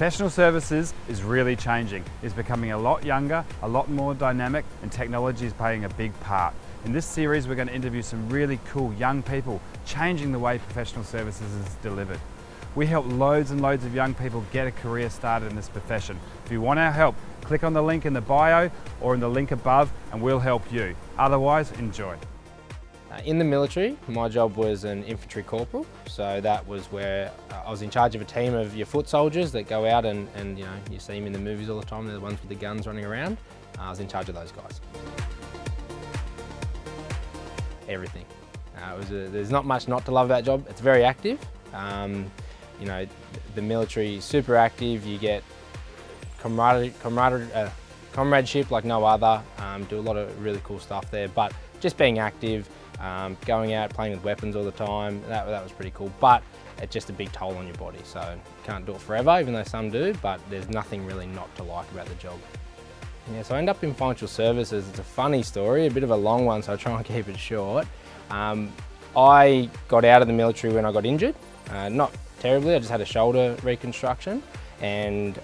Professional services is really changing. It's becoming a lot younger, a lot more dynamic, and technology is playing a big part. In this series, we're going to interview some really cool young people changing the way professional services is delivered. We help loads and loads of young people get a career started in this profession. If you want our help, click on the link in the bio or in the link above and we'll help you. Otherwise, enjoy. In the military, my job was an infantry corporal, so that was where I was in charge of a team of your foot soldiers that go out and you know, you see them in the movies all the time, they're the ones with the guns running around. I was in charge of those guys. Everything. There's not much not to love that job. It's very active. You know, the military is super active. You get comradeship like no other. Do a lot of really cool stuff there, but just being active, going out, playing with weapons all the time, that was pretty cool. But it's just a big toll on your body, so you can't do it forever, even though some do, but there's nothing really not to like about the job. Yeah, so I ended up in financial services. It's a funny story, a bit of a long one, so I'll try and keep it short. I got out of the military when I got injured. Not terribly, I just had a shoulder reconstruction, and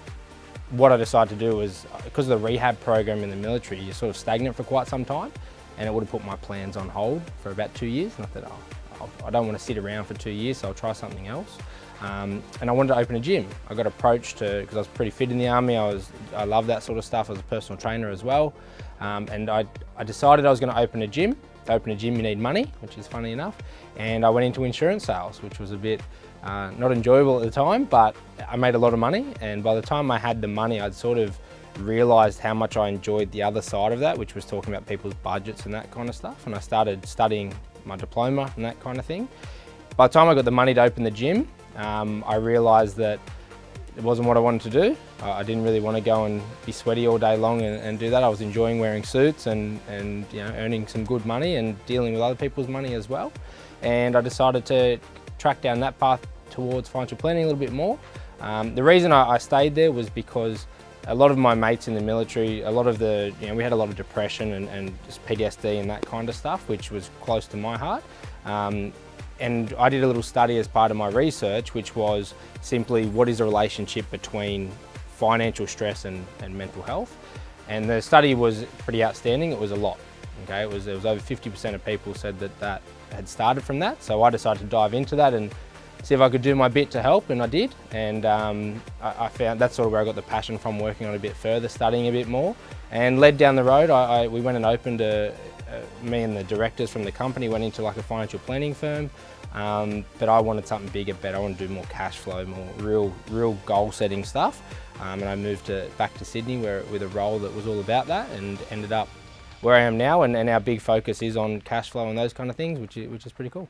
what I decided to do was, because of the rehab program in the military, you're sort of stagnant for quite some time, and it would have put my plans on hold for about 2 years. And I thought, I don't want to sit around for 2 years, so I'll try something else. And I wanted to open a gym. I got approached because I was pretty fit in the army. I love that sort of stuff. I was a personal trainer as well. And I decided I was going to open a gym. To open a gym, you need money, which is funny enough. And I went into insurance sales, which was a bit not enjoyable at the time, but I made a lot of money. And by the time I had the money, I'd sort of realised how much I enjoyed the other side of that, which was talking about people's budgets and that kind of stuff. And I started studying my diploma and that kind of thing. By the time I got the money to open the gym, I realised that it wasn't what I wanted to do. I didn't really want to go and be sweaty all day long and do that. I was enjoying wearing suits and you know, earning some good money and dealing with other people's money as well. And I decided to track down that path towards financial planning a little bit more. The reason I stayed there was because a lot of my mates in the military, we had a lot of depression and just PTSD and that kind of stuff, which was close to my heart. And I did a little study as part of my research, which was simply what is the relationship between financial stress and mental health. And the study was pretty outstanding. It was a lot. Okay, there was over 50% of people said that had started from that. So I decided to dive into that and see if I could do my bit to help, and I did. And I found that's sort of where I got the passion from, working on it a bit further, studying a bit more, and led down the road. We went and opened me and the directors from the company went into like a financial planning firm, but I wanted something bigger, better. I wanted to do more cash flow, more real goal setting stuff. And I moved back to Sydney with a role that was all about that, and ended up where I am now. And our big focus is on cash flow and those kind of things, which is pretty cool.